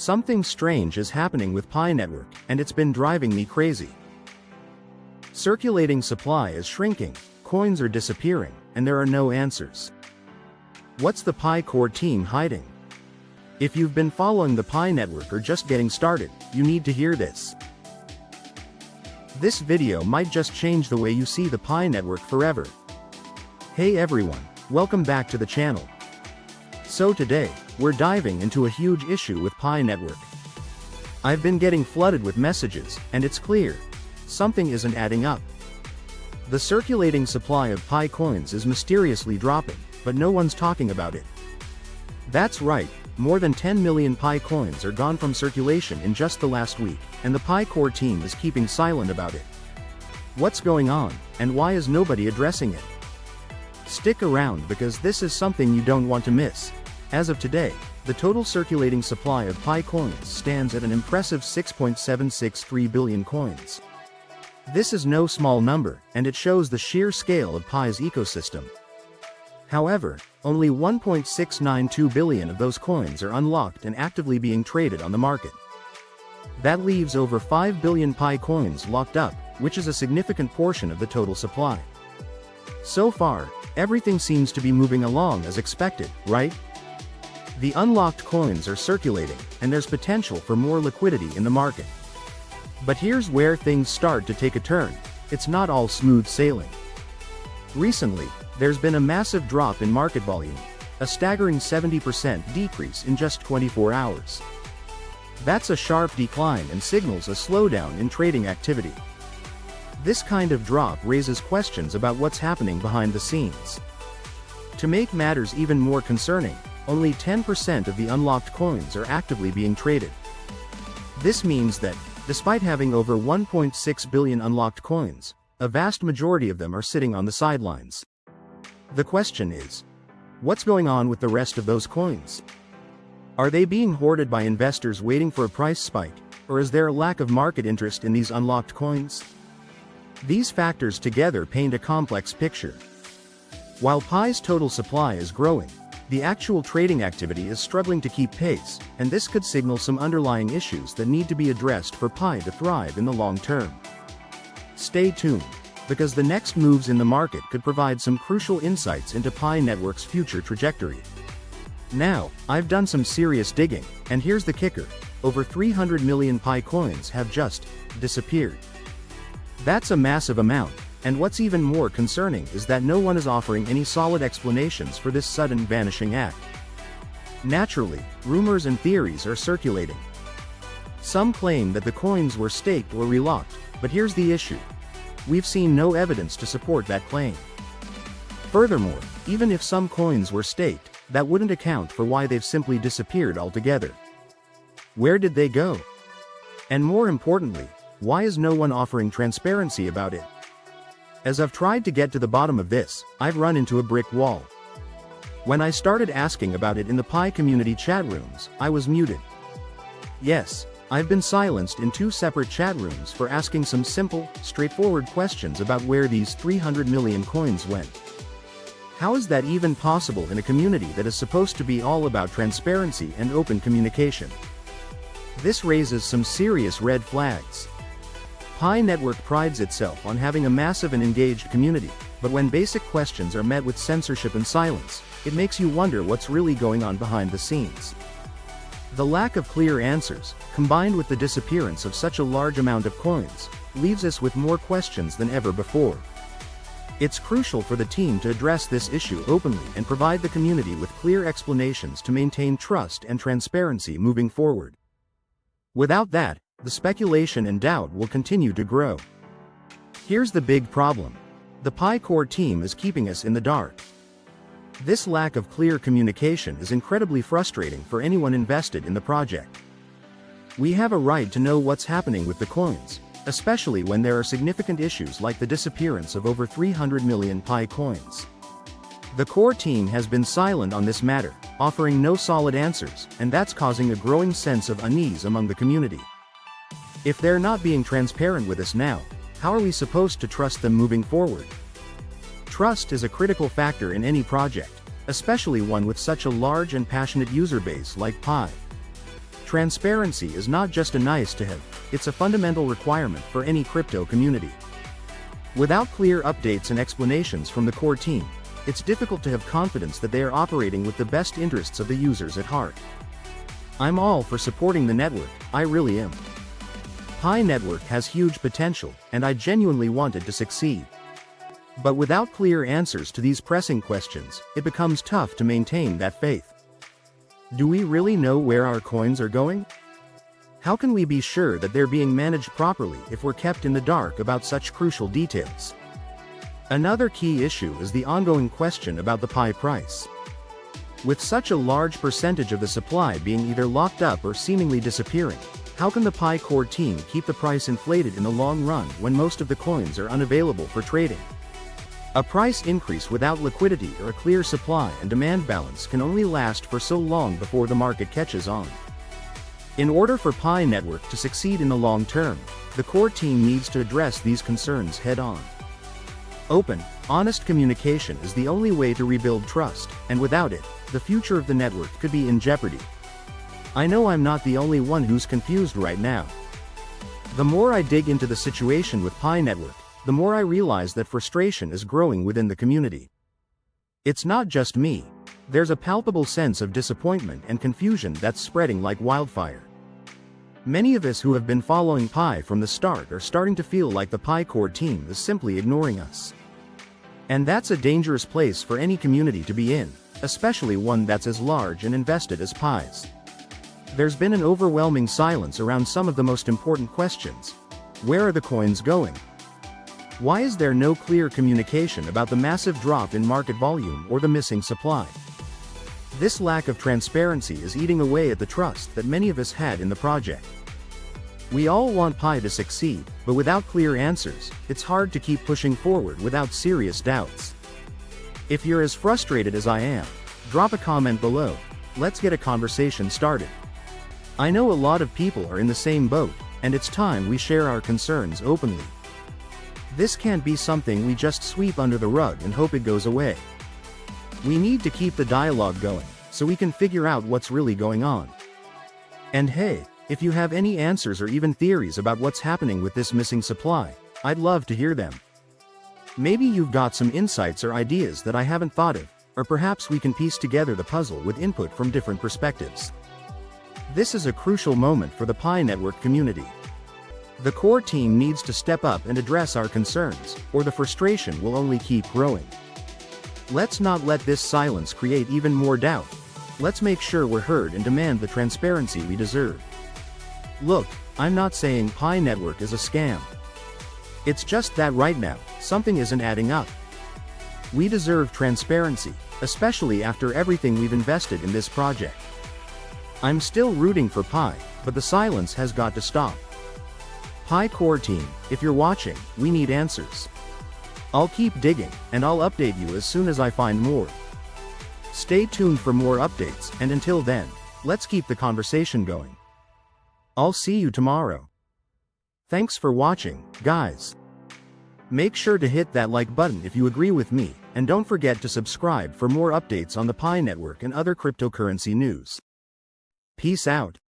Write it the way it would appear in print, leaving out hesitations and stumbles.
Something strange is happening with Pi network, and it's been driving me crazy. Circulating supply is shrinking, coins are disappearing, and there are no answers. What's the Pi core team hiding? If you've been following the Pi network or just getting started, you need to hear this. This video might just change the way you see the Pi network forever. Hey everyone, welcome back to the channel. So today, we're diving into a huge issue with Pi network. I've been getting flooded with messages, and it's clear. Something isn't adding up. The circulating supply of Pi coins is mysteriously dropping, but no one's talking about it. That's right, more than 10 million Pi coins are gone from circulation in just the last week, and the Pi core team is keeping silent about it. What's going on, and why is nobody addressing it? Stick around because this is something you don't want to miss. As of today, the total circulating supply of Pi coins stands at an impressive 6.763 billion coins. This is no small number, and it shows the sheer scale of Pi's ecosystem. However, only 1.692 billion of those coins are unlocked and actively being traded on the market. That leaves over 5 billion Pi coins locked up, which is a significant portion of the total supply. So far, everything seems to be moving along as expected, right? The unlocked coins are circulating, and there's potential for more liquidity in the market. But here's where things start to take a turn. It's not all smooth sailing. Recently, there's been a massive drop in market volume, a staggering 70% decrease in just 24 hours. That's a sharp decline and signals a slowdown in trading activity. This kind of drop raises questions about what's happening behind the scenes. To make matters even more concerning, only 10% of the unlocked coins are actively being traded. This means that, despite having over 1.6 billion unlocked coins, a vast majority of them are sitting on the sidelines. The question is, what's going on with the rest of those coins? Are they being hoarded by investors waiting for a price spike, or is there a lack of market interest in these unlocked coins? These factors together paint a complex picture. While Pi's total supply is growing, the actual trading activity is struggling to keep pace, and this could signal some underlying issues that need to be addressed for Pi to thrive in the long term. Stay tuned, because the next moves in the market could provide some crucial insights into Pi network's future trajectory. Now, I've done some serious digging, and here's the kicker: over 300 million Pi coins have just disappeared. That's a massive amount. And what's even more concerning is that no one is offering any solid explanations for this sudden vanishing act. Naturally, rumors and theories are circulating. Some claim that the coins were staked or relocked, but here's the issue. We've seen no evidence to support that claim. Furthermore, even if some coins were staked, that wouldn't account for why they've simply disappeared altogether. Where did they go? And more importantly, why is no one offering transparency about it? As I've tried to get to the bottom of this, I've run into a brick wall. When I started asking about it in the Pi community chat rooms, I was muted. Yes, I've been silenced in 2 separate chat rooms for asking some simple, straightforward questions about where these 300 million coins went. How is that even possible in a community that is supposed to be all about transparency and open communication? This raises some serious red flags. Pi network prides itself on having a massive and engaged community, but when basic questions are met with censorship and silence, it makes you wonder what's really going on behind the scenes. The lack of clear answers, combined with the disappearance of such a large amount of coins, leaves us with more questions than ever before. It's crucial for the team to address this issue openly and provide the community with clear explanations to maintain trust and transparency moving forward. Without that, the speculation and doubt will continue to grow. Here's the big problem. The Pi core team is keeping us in the dark. This lack of clear communication is incredibly frustrating for anyone invested in the project. We have a right to know what's happening with the coins, especially when there are significant issues like the disappearance of over 300 million Pi coins. The core team has been silent on this matter, offering no solid answers, and that's causing a growing sense of unease among the community. If they're not being transparent with us now, how are we supposed to trust them moving forward? Trust is a critical factor in any project, especially one with such a large and passionate user base like Pi. Transparency is not just a nice to have, it's a fundamental requirement for any crypto community. Without clear updates and explanations from the core team, it's difficult to have confidence that they are operating with the best interests of the users at heart. I'm all for supporting the network, I really am. Pi Network has huge potential, and I genuinely want it to succeed. But without clear answers to these pressing questions, it becomes tough to maintain that faith. Do we really know where our coins are going? How can we be sure that they're being managed properly if we're kept in the dark about such crucial details? Another key issue is the ongoing question about the Pi price. With such a large percentage of the supply being either locked up or seemingly disappearing, how can the Pi core team keep the price inflated in the long run when most of the coins are unavailable for trading? A price increase without liquidity or a clear supply and demand balance can only last for so long before the market catches on. In order for Pi Network to succeed in the long term, the core team needs to address these concerns head-on. Open, honest communication is the only way to rebuild trust, and without it, the future of the network could be in jeopardy. I know I'm not the only one who's confused right now. The more I dig into the situation with Pi Network, the more I realize that frustration is growing within the community. It's not just me. There's a palpable sense of disappointment and confusion that's spreading like wildfire. Many of us who have been following Pi from the start are starting to feel like the Pi core team is simply ignoring us. And that's a dangerous place for any community to be in, especially one that's as large and invested as Pi's. There's been an overwhelming silence around some of the most important questions. Where are the coins going? Why is there no clear communication about the massive drop in market volume or the missing supply? This lack of transparency is eating away at the trust that many of us had in the project. We all want Pi to succeed, but without clear answers, it's hard to keep pushing forward without serious doubts. If you're as frustrated as I am, drop a comment below. Let's get a conversation started. I know a lot of people are in the same boat, and it's time we share our concerns openly. This can't be something we just sweep under the rug and hope it goes away. We need to keep the dialogue going, so we can figure out what's really going on. And hey, if you have any answers or even theories about what's happening with this missing supply, I'd love to hear them. Maybe you've got some insights or ideas that I haven't thought of, or perhaps we can piece together the puzzle with input from different perspectives. This is a crucial moment for the Pi Network community. The core team needs to step up and address our concerns, or the frustration will only keep growing. Let's not let this silence create even more doubt. Let's make sure we're heard and demand the transparency we deserve. Look, I'm not saying Pi Network is a scam. It's just that right now, something isn't adding up. We deserve transparency, especially after everything we've invested in this project. I'm still rooting for Pi, but the silence has got to stop. Pi core team, if you're watching, we need answers. I'll keep digging, and I'll update you as soon as I find more. Stay tuned for more updates, and until then, let's keep the conversation going. I'll see you tomorrow. Thanks for watching, guys. Make sure to hit that like button if you agree with me, and don't forget to subscribe for more updates on the Pi Network and other cryptocurrency news. Peace out.